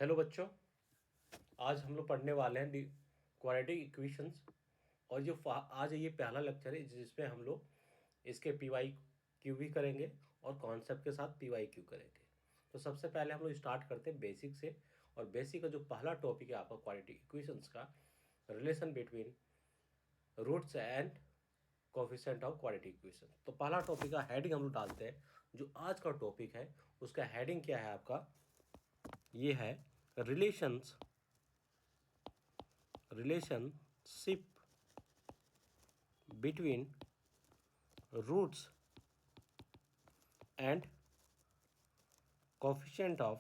Hello बच्चों, आज हम लोग पढ़ने वाले हैं क्वाड्रेटिक इक्वेशंस। और जो आज ये पहला लेक्चर है जिसमें हम लोग इसके पी वाई क्यू भी करेंगे और कॉन्सेप्ट के साथ पी वाई क्यू करेंगे। तो सबसे पहले हम लोग स्टार्ट करते हैं बेसिक से। और बेसिक का जो पहला टॉपिक है आपका क्वाड्रेटिक इक्वेशंस का, relation between roots and coefficient of quadratic equation. तो पहला टॉपिक का हेडिंग हम लोग डालते हैं। जो आज का टॉपिक है उसका हेडिंग क्या है आपका, ये है relationship between roots and coefficient of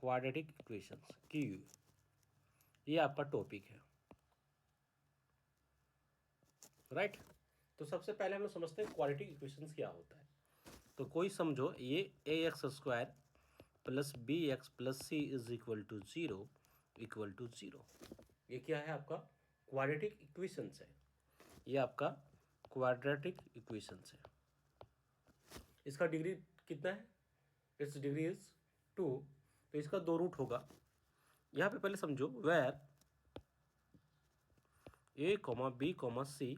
quadratic equations Q। ये आपका टॉपिक है, राइट। तो सबसे पहले हम लोग समझते हैं क्वाड्रेटिक इक्वेशंस क्या होता है। तो कोई समझो ये ax² plus B X plus C is equal to zero ये क्या है आपका क्वाड्रेटिक इक्वेशंस है। ये आपका क्वाड्रेटिक इक्वेशंस है। इसका डिग्री कितना है, इट्स डिग्री इज 2। तो इसका दो रूट होगा। यहाँ पे पहले समझो where a, b, c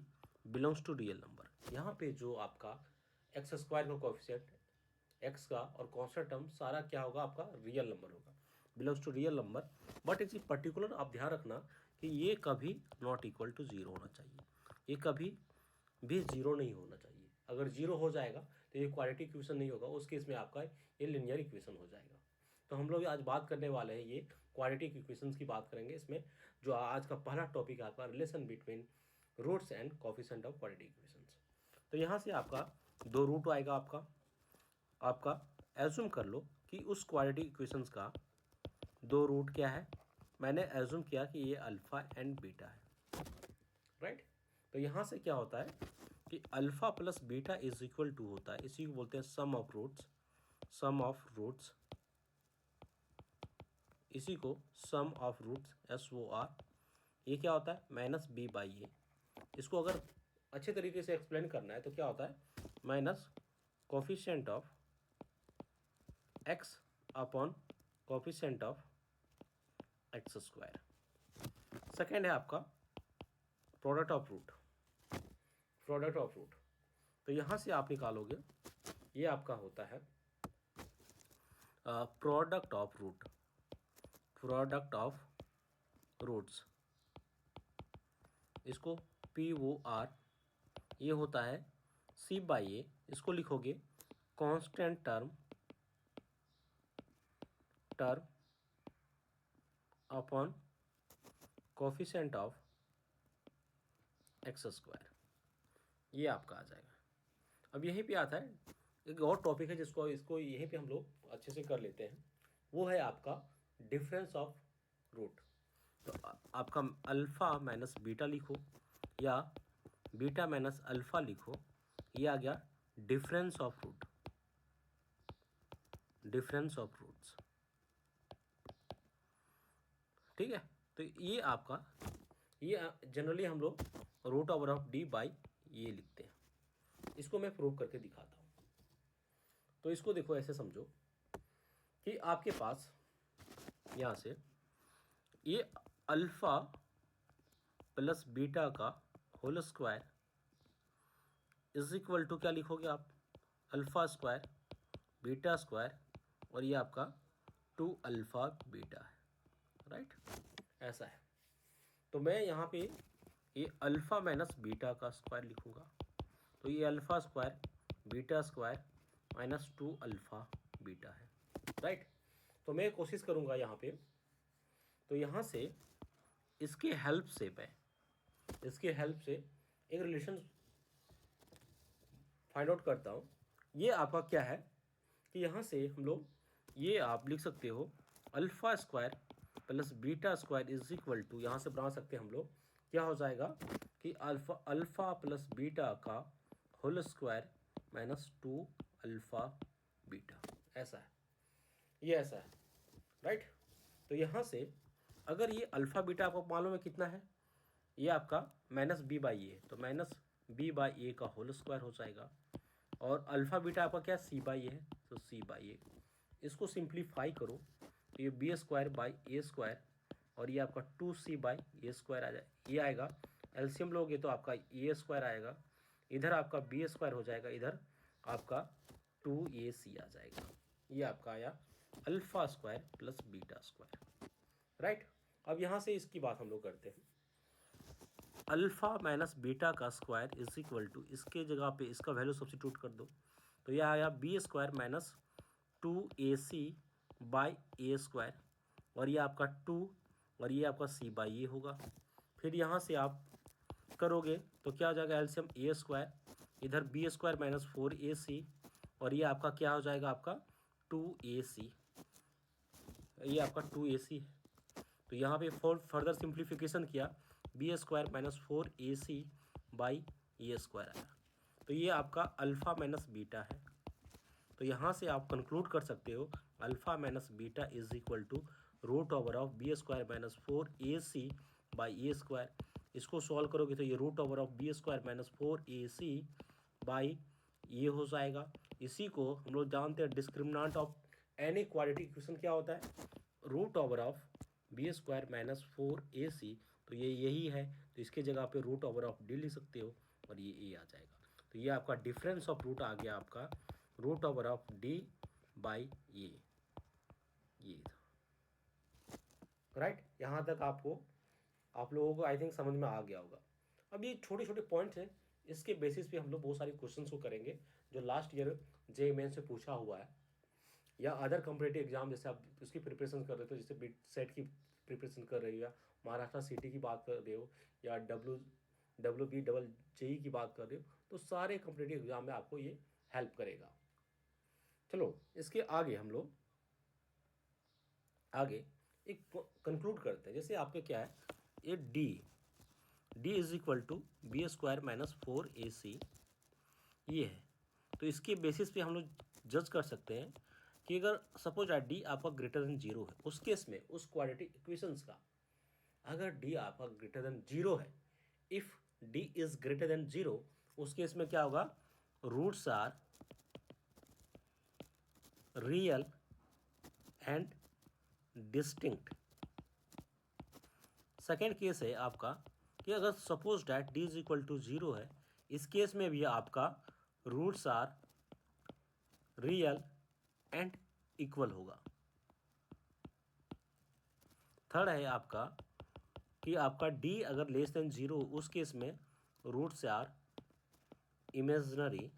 belongs to real number. यहाँ पे जो आपका x² का कोएफिशिएंट x का और कांस्टेंट टर्म सारा क्या होगा, आपका रियल नंबर होगा, belongs to real number. But इसी पर्टिकुलर आप ध्यान रखना कि ये कभी नॉट इक्वल टू जीरो होना चाहिए, ये कभी भी जीरो नहीं होना चाहिए। अगर जीरो हो जाएगा तो ये क्वाड्रेटिक इक्वेशन नहीं होगा, उस केस में आपका ये लिनियर इक्वेशन हो जाएगा। तो हम लोग आज बात करने वाले हैं, ये क्वाड्रेटिक इक्वेशंस की बात करेंगे। इसमें जो आज का पहला टॉपिक है आपका relation between roots and coefficient of quadratic equations. तो यहाँ से आपका दो रूट आएगा। आपका एज्यूम कर लो कि उस क्वाड्रेटिक इक्वेशंस का दो रूट क्या है। मैंने एज्यूम किया कि ये अल्फा एंड बीटा है, राइट। तो यहाँ से क्या होता है कि alpha plus beta is equal to होता है, इसी को बोलते हैं सम ऑफ रूट्स। इसी को सम ऑफ रूट्स SOR। ये क्या होता है, माइनस बी बाई ए। इसको अगर अच्छे तरीके से एक्सप्लेन करना है तो क्या होता है, minus coefficient of x upon coefficient of x²। Second है आपका प्रोडक्ट ऑफ रूट। तो यहाँ से आप निकालोगे, ये आपका होता है प्रोडक्ट ऑफ रूट्स। इसको POR, ये होता है C बाई ए। इसको लिखोगे constant term upon coefficient of x²। ये आपका आ जाएगा। अब यहीं पे आता है एक और टॉपिक है जिसको इसको यहीं पे हम लोग अच्छे से कर लेते हैं। वो है आपका डिफरेंस ऑफ रूट। तो आपका अल्फ़ा माइनस बीटा लिखो या बीटा माइनस अल्फ़ा लिखो, ये आ गया डिफरेंस ऑफ रूट्स, ठीक है। तो ये आपका, ये जनरली हम लोग root over of D by ये लिखते हैं। इसको मैं प्रूव करके दिखाता हूँ। तो इसको देखो, ऐसे समझो कि आपके पास यहाँ से ये अल्फ़ा प्लस बीटा का whole square is equal to क्या लिखोगे आप, अल्फ़ा स्क्वायर बीटा स्क्वायर, और ये आपका 2 अल्फ़ा बीटा है, राइट। ऐसा है। तो मैं यहाँ पे ये अल्फ़ा माइनस बीटा का स्क्वायर लिखूँगा। तो ये alpha square beta square minus 2 alpha beta है, राइट। तो मैं कोशिश करूँगा यहाँ पे, तो यहाँ से इसके हेल्प से एक रिलेशन फाइंड आउट करता हूँ। ये आपका क्या है कि यहाँ से हम लोग ये आप लिख सकते हो alpha square plus beta square is equal to, यहाँ से बना सकते हैं हम लोग, क्या हो जाएगा कि अल्फ़ा प्लस बीटा का whole square minus 2 alpha beta. ऐसा है, ये ऐसा है, राइट। तो यहाँ से अगर ये अल्फ़ा बीटा आपको मालूम है कितना है, ये आपका माइनस बी बाई ए, तो माइनस बी बाई ए का होल स्क्वायर हो जाएगा। और अल्फ़ा बीटा आपका क्या सी बाई है, तो सी बाई ए। इसको सिंप्लीफाई करो तो ये B square by A square और ये आपका 2c बाई ए स्क्वायर आ जाए, ये आएगा। एलसीएम लोगे तो आपका ए स्क्वायर आएगा, इधर आपका बी स्क्वायर हो जाएगा, इधर आपका 2ac आ जाएगा। ये आपका आया alpha square plus beta square, right. अब यहाँ से इसकी बात हम लोग करते हैं। अल्फ़ा माइनस बीटा का स्क्वायर इज इक्वल टू, इसके जगह पे इसका वैल्यू सब्स्टिट्यूट कर दो तो यह आया B square minus 2ac by A square और ये आपका 2 और ये आपका c बाई ए होगा। फिर यहाँ से आप करोगे तो क्या हो जाएगा, एलसीएम ए स्क्वायर, इधर बी स्क्वायर माइनस 4ac और ये आपका क्या हो जाएगा, आपका 2ac, ये आपका 2ac है। तो यहाँ पे फर्दर सिंप्लीफिकेशन किया, B square minus 4ac by A square आया, तो ये आपका अल्फ़ा माइनस बीटा है। तो यहाँ से आप कंक्लूड कर सकते हो alpha minus beta is equal to root over of B square minus 4ac by A square. इसको सॉल्व करोगे तो ये root over of B square minus 4ac by ये हो जाएगा। इसी को हम लोग जानते हैं discriminant of any quadratic equation क्या होता है, root over of B square minus 4ac, तो ये यही है, तो इसके जगह पे रूट ओवर ऑफ डी लिख सकते हो और ये ए आ जाएगा। तो ये आपका डिफरेंस ऑफ रूट आ गया आपका root over of D by ये था, राइट। यहाँ तक आप लोगों को आई थिंक समझ में आ गया होगा। अब ये छोटे छोटे पॉइंट्स हैं, इसके बेसिस पे हम लोग बहुत सारे क्वेश्चंस को करेंगे जो लास्ट ईयर जे मेन से पूछा हुआ है या अदर कॉम्पिटिटिव एग्जाम, जैसे आप उसकी प्रिपरेशन कर रहे हो, जैसे बीट सेट की प्रिपरेशन कर रही हो या महाराष्ट्र सिटी की बात कर रहे हो या WBJE की बात कर रहे हो, तो सारे कॉम्पिटिटिव एग्जाम में आपको ये हेल्प करेगा। चलो इसके आगे हम लोग एक कंक्लूड करते हैं। जैसे आपके क्या है, ये D is equal to B square minus 4ac ये है, तो इसके बेसिस पे हम लोग जज कर सकते हैं कि अगर सपोज डी आपका ग्रेटर देन 0 है, उस केस में उस क्वाड्रेटिक इक्वेशंस का अगर डी आपका ग्रेटर देन 0 है, if D is greater than 0, उस केस में क्या होगा, roots are real and distinct. Second case है आपका कि अगर suppose that D is equal to 0 है, इस केस में भी आपका roots are real and equal होगा। थर्ड है आपका कि आपका डी अगर लेस देन 0, उस केस में रूट्स आर इमेजिनरी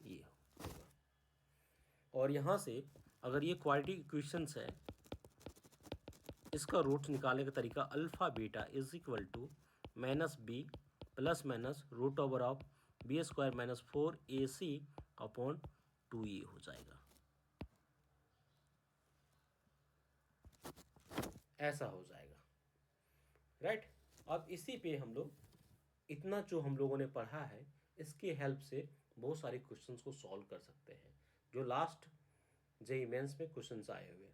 ये होगा। और यहां से अगर ये क्वाड्रेटिक इक्वेशंस है, इसका रूट निकालने का तरीका alpha beta is equal to minus B plus minus root over of B square minus 4ac upon 2e हो जाएगा, ऐसा हो जाएगा, राइट। अब इसी पे हम लोग इतना जो हम लोगों ने पढ़ा है, इसके हेल्प से बहुत सारे क्वेश्चंस को सॉल्व कर सकते हैं जो लास्ट जेईई मेंस में क्वेश्चंस आए हुए हैं।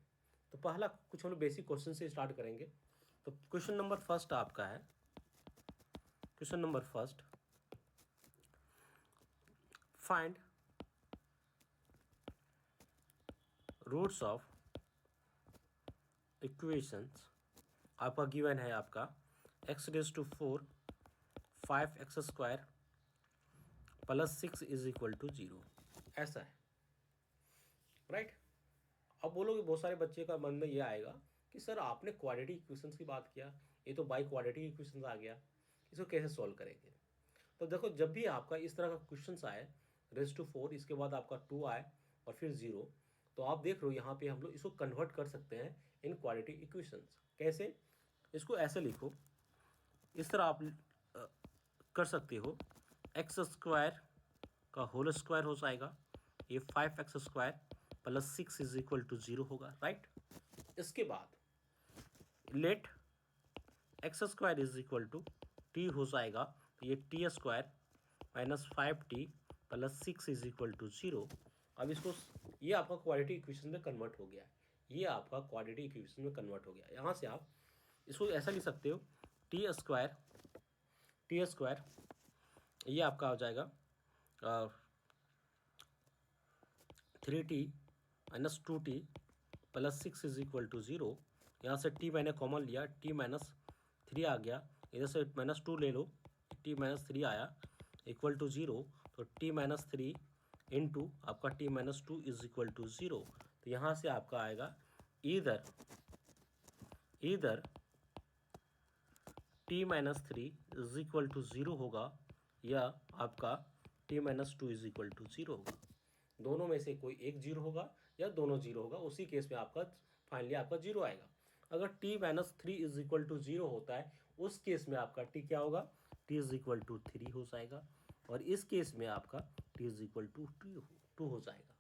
तो पहला कुछ हम लोग बेसिक क्वेश्चन से स्टार्ट करेंगे। तो क्वेश्चन नंबर फर्स्ट आपका है, question number first, find roots of equations. आपका गिवन है आपका x⁴ 5x square plus 6 is equal to 0, ऐसा है, राइट। अब बोलोगे, बहुत सारे बच्चे का मन में ये आएगा कि सर आपने क्वाड्रेटिक इक्वेशंस की बात किया, ये तो बाई क्वाड्रेटिक इक्वेशंस आ गया, इसको कैसे सॉल्व करेंगे। तो देखो, जब भी आपका इस तरह का क्वेश्चंस आए raised to 4, इसके बाद आपका 2 आए और फिर 0, तो आप देख रहे हो यहाँ पे हम लोग इसको कन्वर्ट कर सकते हैं इन क्वाड्रेटिक इक्वेशंस। कैसे, इसको ऐसे लिखो, इस तरह आप कर सकते हो, एक्स स्क्वायर का होल स्क्वायर हो जाएगा, ये 5x square plus 6 is equal to 0 होगा, राइट। इसके बाद let X square is equal to T हो जाएगा, तो ये T square minus 5t plus 6 is equal to 0। अब इसको, ये आपका क्वाड्रेटिक इक्वेशन में कन्वर्ट हो गया है, ये आपका क्वाड्रेटिक इक्वेशन में कन्वर्ट हो गया। यहाँ से आप इसको ऐसा लिख सकते हो, टी स्क्वायर ये आपका हो जाएगा 3t-2t plus 6 is equal to 0। यहाँ से t मैंने कॉमन लिया, t-3 आ गया, इधर से -2 ले लो, t-3 आया इक्वल टू 0। तो t-3 इंटू आपका t-2 इज इक्वल टू 0। तो यहाँ से आपका आएगा इधर t-3 इज इक्वल टू 0 होगा, या आपका t-2 इज इक्वल टू 0 होगा। दोनों में से कोई एक 0 होगा या दोनों 0 होगा, उसी केस में आपका फाइनली आपका 0 आएगा। अगर t-3 इज इक्वल टू 0 होता है, उस केस में आपका t क्या होगा, t इज इक्वल टू 3 हो जाएगा, और इस केस में आपका t इज इक्वल टू 2 हो जाएगा।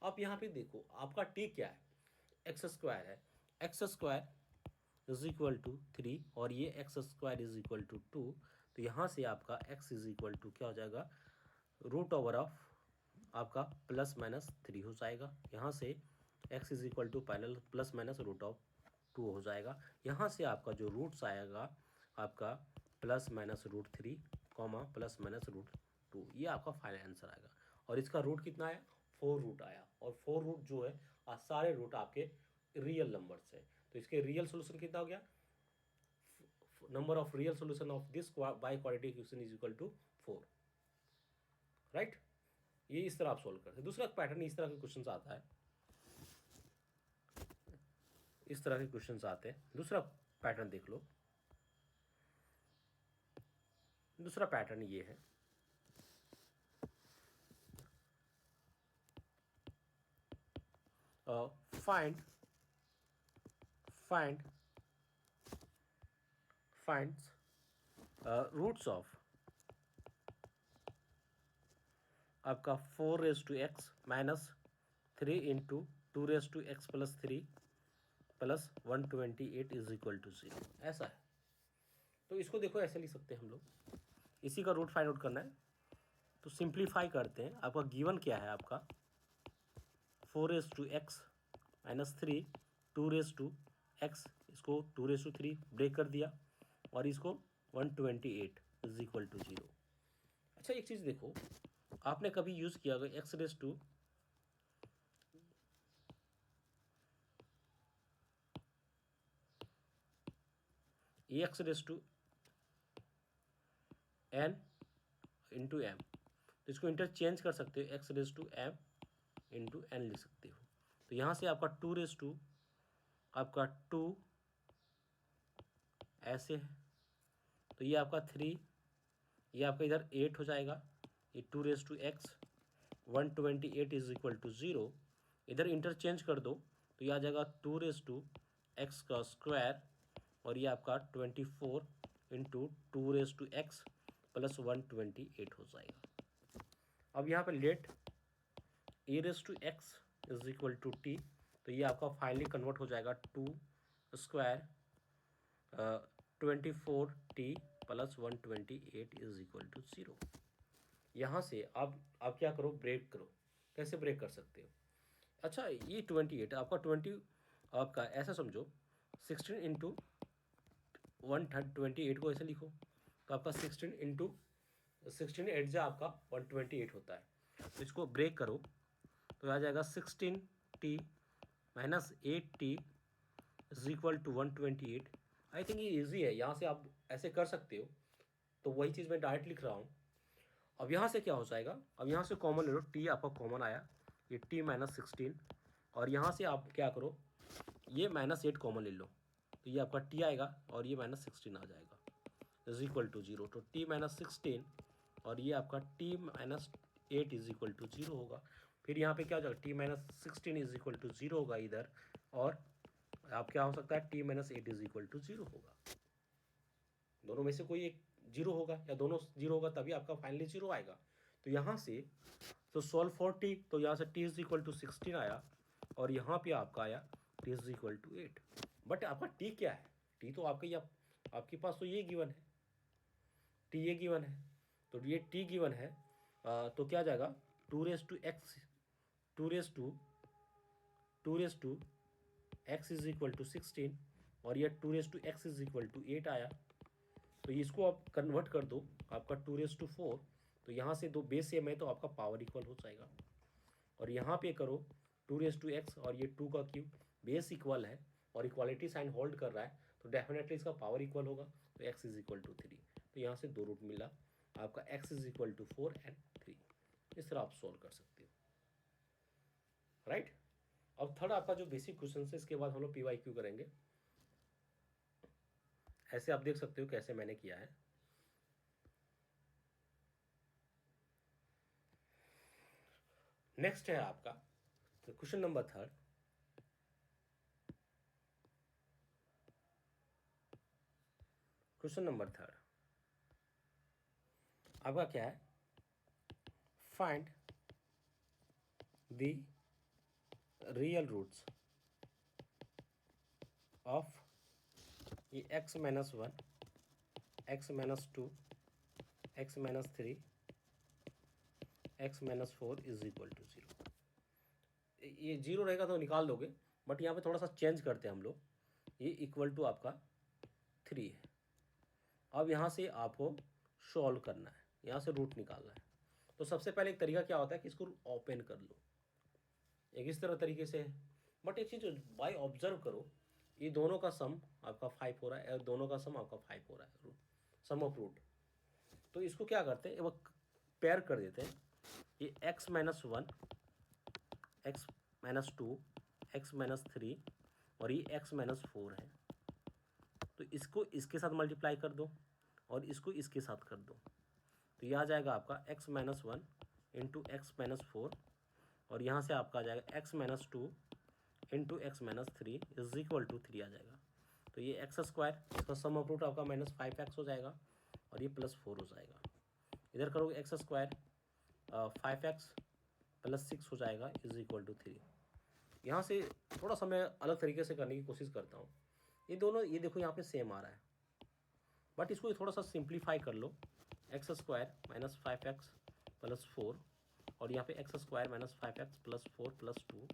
अब यहाँ पे देखो आपका t क्या है, एक्स स्क्वायर है, x square is equal to 3 और ये x square is equal to 2। तो यहाँ से आपका x इज इक्वल टू क्या हो जाएगा, रूट ओवर ऑफ आपका +-3 हो जाएगा। यहाँ से x is equal to plus minus root of 2 हो जाएगा। यहाँ से आपका जो रूट्स आएगा आपका +-√3, +-√2, ये आपका फाइनल आंसर आएगा। और इसका रूट कितना आया, 4 रूट आया, और 4 रूट जो है सारे रूट आपके रियल नंबर से। तो इसके रियल सोल्यूशन कितना हो गया, number of real solution of this biquadratic equation is equal to 4, right. ये इस तरह आप सोल्व करते हैं। दूसरा पैटर्न इस तरह के क्वेश्चन आता है, इस तरह के क्वेश्चन आते हैं। दूसरा पैटर्न देख लो, दूसरा पैटर्न ये है, फाइंड रूट्स ऑफ आपका 4⁻x -3 into 2⁻x + 3 + 128 is equal to 0, ऐसा है। तो इसको देखो ऐसे लिख सकते हैं हम लोग, इसी का रूट फाइंड आउट करना है। तो सिंप्लीफाई करते हैं, आपका गिवन क्या है, आपका 4⁻x -3 2⁻x, इसको 2⁻3 ब्रेक कर दिया, और इसको 128 इज इक्वल टू 0। अच्छा एक चीज़ देखो, आपने कभी यूज़ किया होगा x raise to n into m, तो इसको इंटरचेंज कर सकते हो, x⁻m इंटू n लिख सकते हो। तो यहाँ से आपका 2⁻2 आपका 2 ऐसे है, तो ये आपका 3, ये आपका इधर 8 हो जाएगा, ये 2⁻x 128 इज इक्वल टू 0, इधर इंटरचेंज कर दो, तो ये आ जाएगा 2⁻x का स्क्वायर, और ये आपका 24 इंटू 2⁻x + 128 हो जाएगा। अब यहाँ पे let e⁻x is equal to t, तो ये आपका फाइनली कन्वर्ट हो जाएगा 2 square 24t + 128 is equal to 0। यहाँ से आप क्या करो, ब्रेक करो। कैसे ब्रेक कर सकते हो, अच्छा ये 28 आपका 20 आपका ऐसा समझो, 16 इंटू 128 को ऐसे लिखो, तो आपका 16 इंटू 16 8 जा आपका 128 होता है। तो इसको ब्रेक करो, तो आ जाएगा 16t -8t is equal to 128। I think ये ईजी है, यहाँ से आप ऐसे कर सकते हो, तो वही चीज़ मैं डायरेक्ट लिख रहा हूँ। अब यहाँ से क्या हो जाएगा, अब यहाँ से कॉमन ले लो, t आपका कॉमन आया, ये t -16, और यहाँ से आप क्या करो, ये -8 कॉमन ले लो, तो ये आपका t आएगा, और ये -16 आ जाएगा इज इक्वल टू 0। तो t -16 और ये आपका t -8 इज इक्वल टू 0 होगा। फिर यहाँ पे क्या हो जाएगा, t -16 इज इक्वल टू 0 होगा इधर, और आप क्या हो सकता है, t -8 इज इक्वल टू 0 होगा। दोनों में से कोई एक 0 होगा, या दोनों 0 होगा, तभी आपका फाइनली 0 आएगा। तो यहाँ से तो सॉल्व फॉर t, तो यहाँ से t इज इक्वल टू 16 आया, और यहाँ पे आपका आया t is equal to 8। But आपका t क्या है, t तो आपका आपके पास तो ये गिवन है, t ये गिवन है, तो ये t गिवन है, तो क्या जाएगा 2⁻x 2⁻x is equal to 16, और ये 2⁻x इज इक्वल टू 8 आया। तो इसको आप कन्वर्ट कर दो, आपका 2⁻4 तो यहाँ से दो बेस सेम है तो आपका पावर इक्वल हो जाएगा। और यहाँ पे करो 2x और ये 2 का क्यूब, बेस इक्वल है और इक्वालिटी साइन होल्ड कर रहा है तो डेफिनेटली इसका पावर इक्वल होगा, तो x इज इक्वल टू 3। तो यहाँ से दो रूट मिला आपका, x is equal to 4 and 3। इस तरह आप सोल्व कर सकते हो, राइट। अब थर्ड आपका जो बेसिक क्वेश्चन है, इसके बाद हम लोग PYQ करेंगे। ऐसे आप देख सकते हो कैसे मैंने किया है। नेक्स्ट है आपका तो question number third. Question number third आपका क्या है, find the real roots of ये x minus 1, x minus 2, x minus 3, x minus 4 is equal to 0। ये 0 रहेगा तो निकाल दोगे, बट यहाँ पे थोड़ा सा चेंज करते हैं हम लोग, ये इक्वल टू आपका 3 है। अब यहाँ से आपको सॉल्व करना है, यहाँ से रूट निकालना है। तो सबसे पहले एक तरीका क्या होता है कि इसको ओपन कर लो, एक इस तरह तरीके से है। बट एक चीज़ बाय ऑब्जर्व करो, ये दोनों का सम आपका 5 हो रहा है और दोनों का सम आपका 5 हो रहा है, सम ऑफ रूट। तो इसको क्या करते हैं, वो पेयर कर देते हैं। ये x minus 1, x minus 2, x minus 3 और ये x माइनस 4 है। तो इसको इसके साथ मल्टीप्लाई कर दो और इसको इसके साथ कर दो, तो ये आ जाएगा आपका x minus 1 into x minus 4 और यहाँ से आपका आ जाएगा x minus 2 into x minus 3 is equal to 3 आ जाएगा। तो ये एक्स स्क्वायर, इसका सम ऑफ रूट आपका माइनस 5x हो जाएगा और ये प्लस 4 हो जाएगा। इधर करोगे एक्स स्क्वायर 5x प्लस 6 हो जाएगा इज इक्वल टू 3। यहाँ से थोड़ा सा मैं अलग तरीके से करने की कोशिश करता हूँ। ये दोनों, ये देखो यहाँ पे सेम आ रहा है, बट इसको थोड़ा सा सिंप्लीफाई कर लो। X square minus 5x plus 4 और यहाँ पे x square minus 5x plus 4 plus 2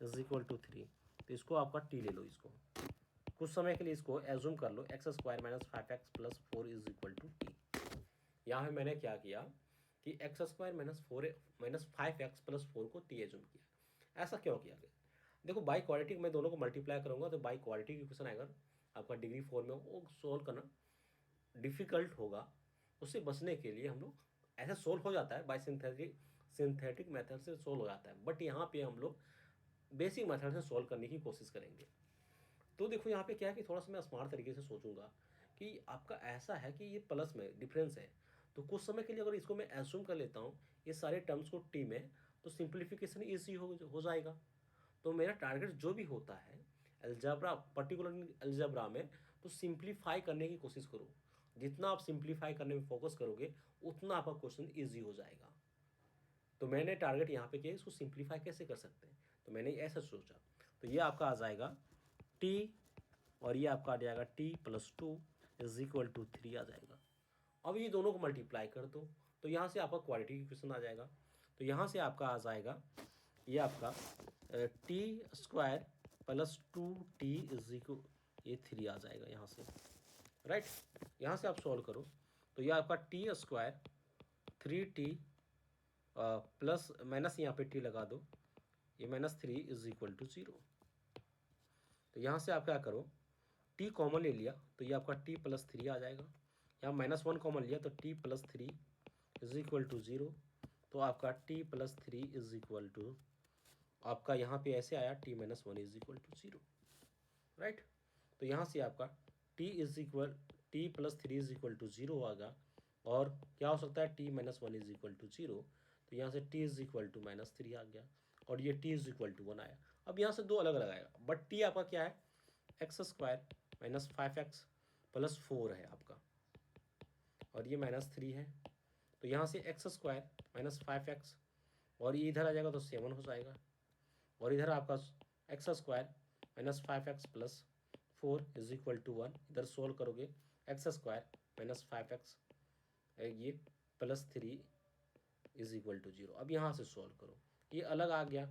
is equal to 3। तो इसको आपका टी ले लो, इसको कुछ समय के लिए इसको एज्यूम कर लो, x square minus 5x plus 4 is equal to t. यहाँ पे मैंने क्या किया कि x square minus 5x plus 4 को टी एज्यूम किया। ऐसा क्यों किया गया, देखो बाई क्वाड्रेटिक मैं दोनों को मल्टीप्लाई करूंगा तो बाई क्वाड्रेटिक इक्वेशन आएगा आपका डिग्री 4 में, वो सोल्व करना डिफिकल्ट होगा। उससे बचने के लिए हम लोग ऐसे सोल्व हो जाता है, बाई सिंथेटिक मेथड से सोल्व हो जाता है, बट यहाँ पे हम लोग बेसिक मेथड से सोल्व करने की कोशिश करेंगे। तो देखो यहाँ पे क्या है कि थोड़ा सा मैं स्मार्ट तरीके से सोचूंगा कि आपका ऐसा है कि ये प्लस में डिफरेंस है, तो कुछ समय के लिए अगर इसको मैं एज्यूम कर लेता हूँ ये सारे टर्म्स को टी में, तो सिंप्लीफिकेशन ईजी हो जाएगा। तो मेरा टारगेट जो भी होता है अलजेब्रा, पर्टिकुलर अलजेब्रा में, तो सिंप्लीफाई करने की कोशिश करो। जितना आप सिंप्लीफाई करने में फोकस करोगे उतना आपका क्वेश्चन ईजी हो जाएगा। तो मैंने टारगेट यहाँ पे किया इसको सिंप्लीफाई कैसे कर सकते हैं, तो मैंने ऐसा सोचा। तो ये आपका आ जाएगा टी और ये आपका आ जाएगा t plus 2 is equal to 3 आ जाएगा। अब ये दोनों को मल्टीप्लाई कर दो तो यहाँ से आपका क्वाड्रेटिक इक्वेशन आ जाएगा। तो यहाँ से आपका आ जाएगा ये आपका T square plus 2t is equal, ये 3 आ जाएगा यहाँ से, राइट। यहाँ से आप सॉल्व करो तो ये आपका T square 3t plus minus यहाँ पे टी लगा दो, ये माइनस 3 इज इक्वल टू 0। तो यहाँ से आप क्या करो, टी कॉमन ले लिया तो ये आपका टी प्लस 3 आ जाएगा। यहाँ माइनस 1 कॉमन लिया तो t plus 3 is equal to 0। तो आपका t plus 3 is equal to आपका यहाँ पे ऐसे आया t minus 1 is equal to 0, right. तो यहाँ से आपका t plus 3 is equal to 0 आएगा। और क्या हो सकता है, t minus 1 is equal to 0। तो यहाँ से t is equal to minus 3 आ गया और ये टी इज इक्वल टू 1 आया। अब यहाँ से दो अलग अलग आएगा, बट टी आपका क्या है, x square minus 5x plus 4 है आपका और ये माइनस 3 है। तो यहाँ से एक्स स्क्वायर माइनस 5x और ये इधर आ जाएगा तो 7 हो जाएगा और इधर आपका x square minus 5x plus 4 is equal to 1। इधर सोल्व करोगे एक्स स्क्वायर माइनस 5x ये प्लस 3 इज इक्वल टू 0। अब यहाँ से सोल्व करो, ये अलग आ गया,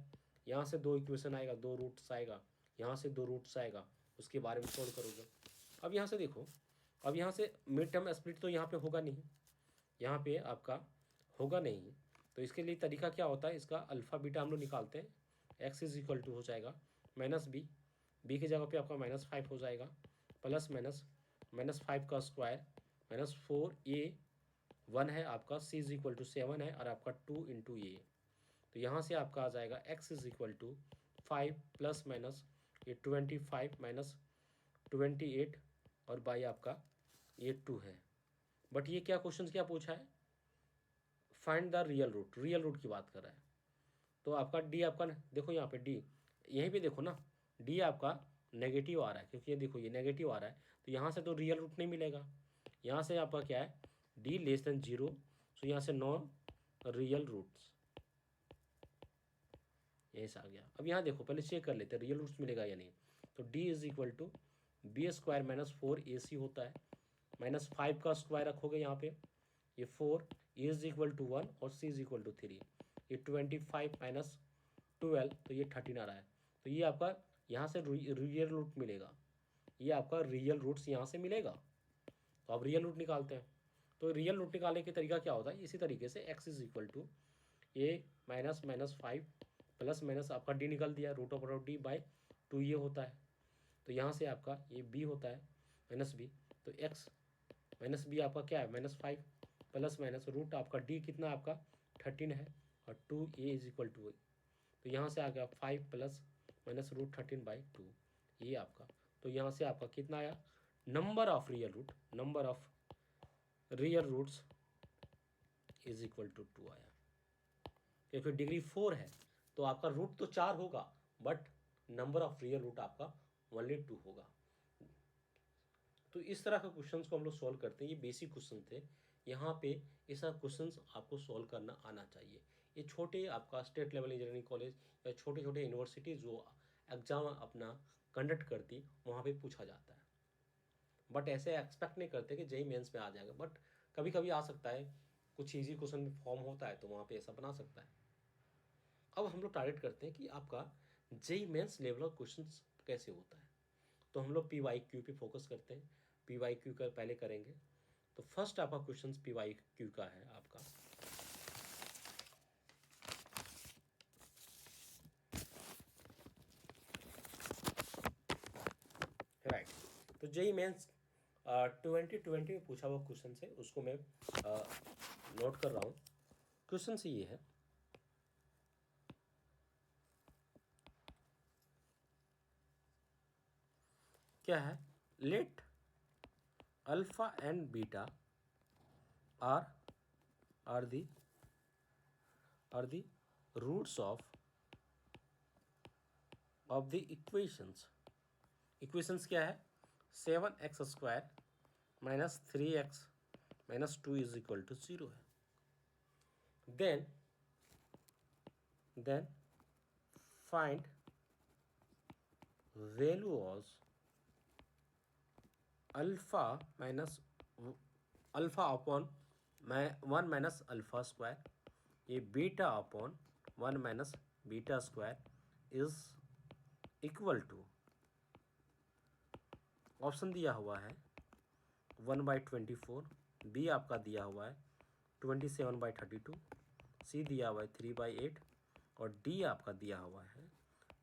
यहाँ से दो इक्वेशन आएगा, दो रूट्स आएगा, यहाँ से दो रूट्स आएगा, उसके बारे में सोल्व करोगे। अब यहाँ से देखो, अब यहाँ से मिड टर्म स्प्लिट तो यहाँ पे होगा नहीं, यहाँ पे आपका होगा नहीं। तो इसके लिए तरीका क्या होता है, इसका अल्फ़ा बीटा हम लोग निकालते हैं। एक्स इज इक्वल टू हो जाएगा माइनस बी की जगह पे आपका -5 हो जाएगा, प्लस माइनस -5 का स्क्वायर माइनस 4a 1 है आपका, सी इज इक्वल टू 7 है और आपका 2 इंटू ए। तो यहाँ से आपका आ जाएगा x is equal to 5 plus minus ये 25 माइनस 28 और बाई आपका ये 2 है। बट ये क्या क्वेश्चन क्या पूछा है, फाइंड द रियल रूट की बात कर रहा है। तो आपका डी आपका देखो यहाँ पे डी, यहीं पे देखो ना, डी आपका नेगेटिव आ रहा है क्योंकि ये देखो ये नेगेटिव आ रहा है, तो यहाँ से तो रियल रूट नहीं मिलेगा। यहाँ से आपका क्या है, डी लेस देन 0, तो यहाँ से नॉन रियल रूट्स, यही से आ गया। अब यहाँ देखो पहले चेक कर लेते हैं रियल रूट्स मिलेगा या नहीं। तो d is equal to B square minus 4ac होता है, -5 का स्क्वायर रखोगे यहाँ पे, ये 4 इज इक्वल टू 1 और सी इज इक्वल टू 3, ये 25 माइनस 12 तो ये 13 आ रहा है। तो ये आपका यहाँ से रियल रूट मिलेगा, ये आपका रियल रूट्स यहाँ से मिलेगा। तो आप रियल रूट निकालते हैं। तो रियल रूट निकालने का तरीका क्या होता है, इसी तरीके से x is equal to a -5 plus minus आपका डी निकल दिया, √/d/2 ये होता है। तो यहाँ से आपका ये बी होता है माइनस बी, तो एक्स माइनस बी आपका क्या है -5 प्लस माइनस रूट आपका डी कितना आपका 13 है और 2a इज इक्वल टू, तो यहाँ से आ गया 5 प्लस माइनस √13/2 ये आपका। तो यहाँ से आपका कितना आया, number of real roots is equal to 2 आया। या फिर डिग्री 4 है तो आपका रूट तो 4 होगा but number of real root आपका ओनली 2 होगा। तो इस तरह के क्वेश्चंस को हम लोग सॉल्व करते हैं। ये बेसिक क्वेश्चन थे, यहाँ पे इस तरह क्वेश्चंस आपको सॉल्व करना आना चाहिए। ये छोटे आपका स्टेट लेवल इंजीनियरिंग कॉलेज या छोटे छोटे यूनिवर्सिटी जो एग्ज़ाम अपना कंडक्ट करती वहाँ पे पूछा जाता है, बट ऐसे एक्सपेक्ट नहीं करते कि जेई मेंस में आ जाएगा, बट कभी कभी आ सकता है, कुछ ईजी क्वेश्चन फॉर्म होता है तो वहाँ पे ऐसा बना सकता है। अब हम लोग टारगेट करते हैं कि आपका JEE Mains level of question कैसे होता है, तो हम लोग PYQ पे फोकस करते हैं। PYQ का पहले करेंगे। तो फर्स्ट आपका क्वेश्चन PYQ का है आपका, राइट। तो जेई मेंस 2020 में पूछा हुआ क्वेश्चन से उसको मैं नोट कर रहा हूँ। क्वेश्चन से ये है, क्या है, let alpha and beta are the roots of the equations क्या है, 7x² minus 3x minus 2 is equal to 0 है। Then find value of alpha upon 1 minus alpha square, ये beta upon 1 minus beta square is equal to, option दिया हुआ है 1/24, B आपका दिया हुआ है 27/32, सी दिया हुआ है 3/8 और डी आपका दिया हुआ है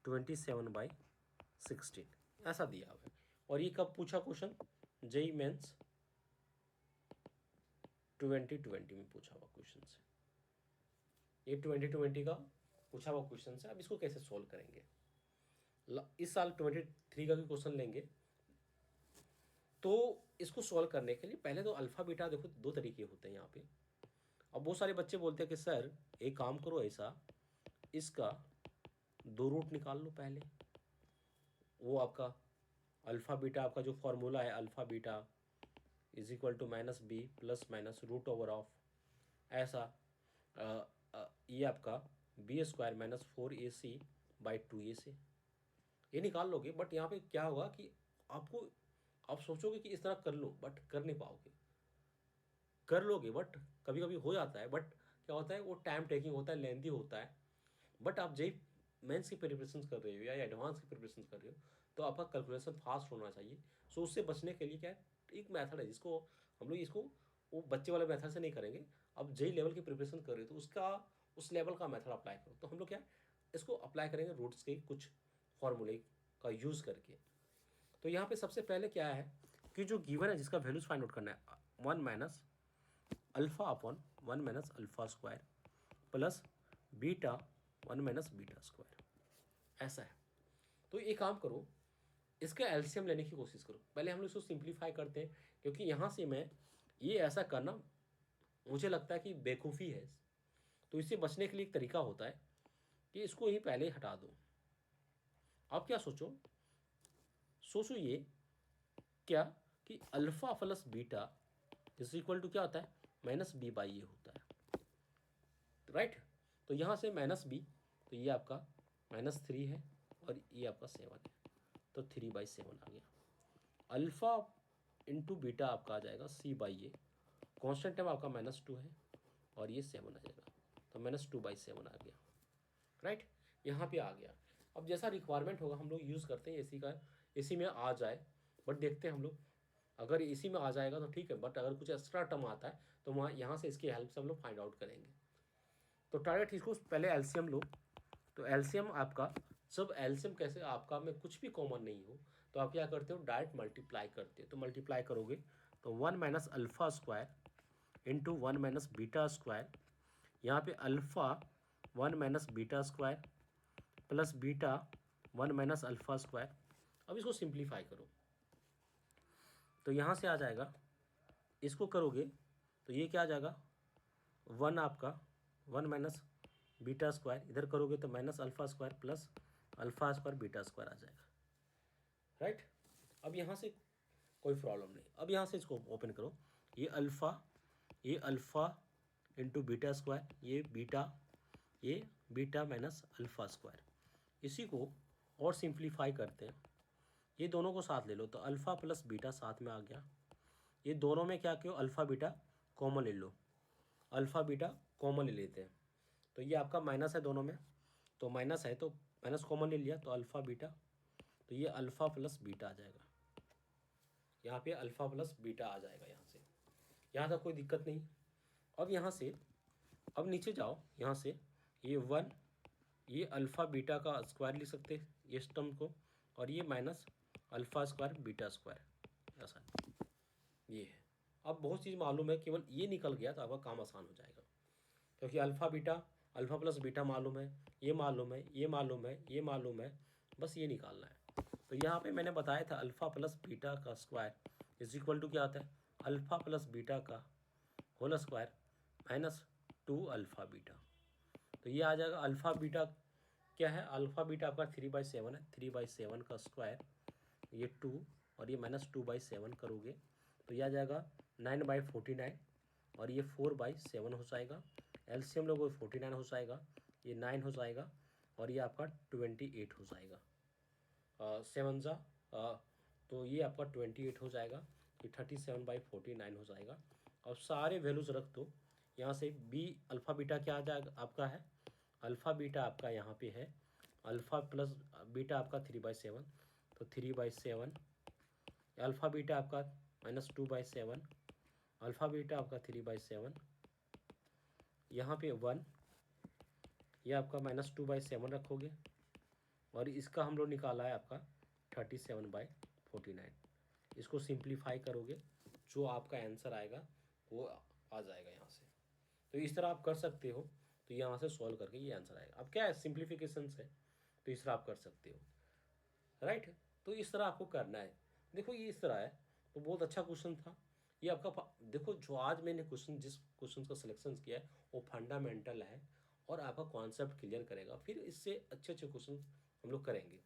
27/16, ऐसा दिया हुआ है। और ये कब पूछा क्वेश्चन, जेई मेंस 2020 में पूछा हुआ क्वेश्चन है, ये 2020 का पूछा हुआ क्वेश्चन है। अब इसको कैसे सॉल्व करेंगे, इस साल 23 का भी क्वेश्चन लेंगे। तो इसको सॉल्व करने के लिए पहले तो अल्फा बीटा देखो दो तरीके होते हैं यहाँ पे। अब बहुत सारे बच्चे बोलते हैं कि सर एक काम करो, ऐसा इसका 2 रूट निकाल लो पहले, वो आपका अल्फा बीटा आपका जो फॉर्मूला है alpha beta is equal to -b plus minus √ऑफ ऐसा ये आपका b² माइनस 4ac/2a से ये निकाल लोगे। बट यहाँ पे क्या होगा कि आपको, आप सोचोगे कि इस तरह कर लो बट कर नहीं पाओगे, कर लोगे बट कभी कभी हो जाता है, बट क्या होता है वो टाइम टेकिंग होता है, लेंथी होता है। बट आप जेई मेंस की प्रिपरेशन कर रहे हो या एडवांस की प्रिपरेशन कर रहे हो तो आपका कैलकुलेशन फास्ट होना चाहिए। उससे बचने के लिए क्या है, एक मेथड है जिसको हम लोग इसको वो बच्चे वाले मेथड से नहीं करेंगे, अब जेई लेवल की प्रिपरेशन कर रहे हो तो उसका उस लेवल का मेथड अप्लाई करो। तो हम लोग क्या इसको अप्लाई करेंगे रूट्स के कुछ फॉर्मूले का यूज़ करके। तो यहाँ पे सबसे पहले क्या है कि जो गिवन है जिसका वैल्यूज फाइंड आउट करना है 1 minus alpha upon 1 minus alpha square plus beta 1 minus beta square, ऐसा है। तो ये काम करो, इसका एलसीएम लेने की कोशिश करो। पहले हम लोग इसको सिंप्लीफाई करते हैं, क्योंकि यहाँ से मैं ये ऐसा करना मुझे लगता है कि बेवकूफ़ी है। तो इससे बचने के लिए एक तरीका होता है कि इसको ही पहले हटा दो। आप क्या सोचो, सोचो ये क्या कि alpha plus beta is equal to क्या होता है, माइनस बी बाई ए होता है, राइट। तो यहाँ से माइनस बी, तो ये आपका -3 है और ये आपका 7 है, तो 3/7 आ गया। अल्फा इंटू बीटा आपका आ जाएगा सी बाई ए, कॉन्स्टेंट टाइम आपका -2 है और ये 7 आ जाएगा, तो -2/7 आ गया, राइट। यहाँ पे आ गया। अब जैसा रिक्वायरमेंट होगा हम लोग यूज़ करते हैं एसी का, एसी में आ जाए, बट देखते हैं हम लोग, अगर एसी में आ जाएगा तो ठीक है, बट अगर कुछ एक्स्ट्रा टर्म आता है तो वहाँ यहाँ से इसकी हेल्प से हम लोग फाइंड आउट करेंगे। तो टारगेट इसको पहले एलसीएम लो। तो एलसीएम आपका, जब एलसीएम कैसे आपका में कुछ भी कॉमन नहीं हो तो आप क्या करते हो, डायरेक्ट मल्टीप्लाई करते हो। तो मल्टीप्लाई करोगे तो 1 minus alpha square into 1 minus beta square, यहाँ पे alpha 1 minus beta square plus beta 1 minus alpha square. अब इसको सिंप्लीफाई करो तो यहाँ से आ जाएगा, इसको करोगे तो ये क्या आ जाएगा, 1 आपका 1 माइनस बीटा स्क्वायर, इधर करोगे तो minus alpha square plus alpha square beta square आ जाएगा, राइट। अब यहाँ से कोई प्रॉब्लम नहीं। अब यहाँ से इसको ओपन करो, ये अल्फ़ा इंटू बीटा स्क्वायर, ये बीटा माइनस अल्फ़ा स्क्वायर। इसी को और सिंप्लीफाई करते हैं, ये दोनों को साथ ले लो तो अल्फ़ा प्लस बीटा साथ में आ गया। ये दोनों में क्या क्यों, अल्फ़ा बीटा कॉमन ले लो, अल्फ़ा बीटा कॉमन ले लेते हैं। तो ये आपका माइनस है दोनों में, तो माइनस है तो माइनस कॉमन ले लिया तो अल्फ़ा बीटा, तो ये अल्फ़ा प्लस बीटा आ जाएगा, यहाँ पे अल्फ़ा प्लस बीटा आ जाएगा। यहाँ से यहाँ तक कोई दिक्कत नहीं। अब यहाँ से अब नीचे जाओ, यहाँ से ये 1, ये अल्फ़ा बीटा का स्क्वायर लिख सकते हैं ये टर्म को, और ये minus alpha square beta square, ऐसा ये है। अब बहुत चीज़ मालूम है, केवल ये निकल गया तो आपका काम आसान हो जाएगा, क्योंकि अल्फ़ा प्लस बीटा मालूम है, ये मालूम है, ये मालूम है, ये मालूम है, बस ये निकालना है। तो यहाँ पे मैंने बताया था अल्फ़ा प्लस बीटा का स्क्वायर इज इक्वल टू क्या आता है, अल्फ़ा प्लस बीटा का होल स्क्वायर -2 अल्फ़ा बीटा। तो ये आ जाएगा अल्फ़ा बीटा क्या है, अल्फ़ा बीटा आपका 3/7 है, 3/7 का स्क्वायर, ये 2 और ये -2/7 करोगे तो ये आ जाएगा 9/49 और ये 4/7 हो जाएगा। एलसीएम लोगों 49 हो जाएगा, ये 9 हो जाएगा और ये आपका 28 हो जाएगा। 7 जा तो ये आपका 28 हो जाएगा, ये 37/49 हो जाएगा। और सारे वैल्यूज रख दो यहाँ से। बी अल्फ़ा बीटा क्या आ जाएगा आपका है, अल्फ़ा बीटा आपका यहाँ पे है, अल्फ़ा प्लस बीटा आपका 3/7, तो 3/7, अल्फ़ा बीटा आपका -2/7, अल्फ़ा बीटा आपका 3/7, यहाँ पे 1, ये आपका -2/7 रखोगे और इसका हम लोग निकाला है आपका 37/49। इसको सिंप्लीफाई करोगे जो आपका आंसर आएगा वो आ जाएगा यहाँ से। तो इस तरह आप कर सकते हो, तो यहाँ से सॉल्व करके ये आंसर आएगा। अब क्या है, सिंप्लीफिकेशन है, तो इस तरह आप कर सकते हो, राइट। तो इस तरह आपको करना है। देखो ये इस तरह है, तो बहुत अच्छा क्वेश्चन था ये आपका। देखो जो आज मैंने जिस क्वेश्चन का सिलेक्शन किया है वो फंडामेंटल है और आपका कॉन्सेप्ट क्लियर करेगा, फिर इससे अच्छे अच्छे क्वेश्चन हम लोग करेंगे।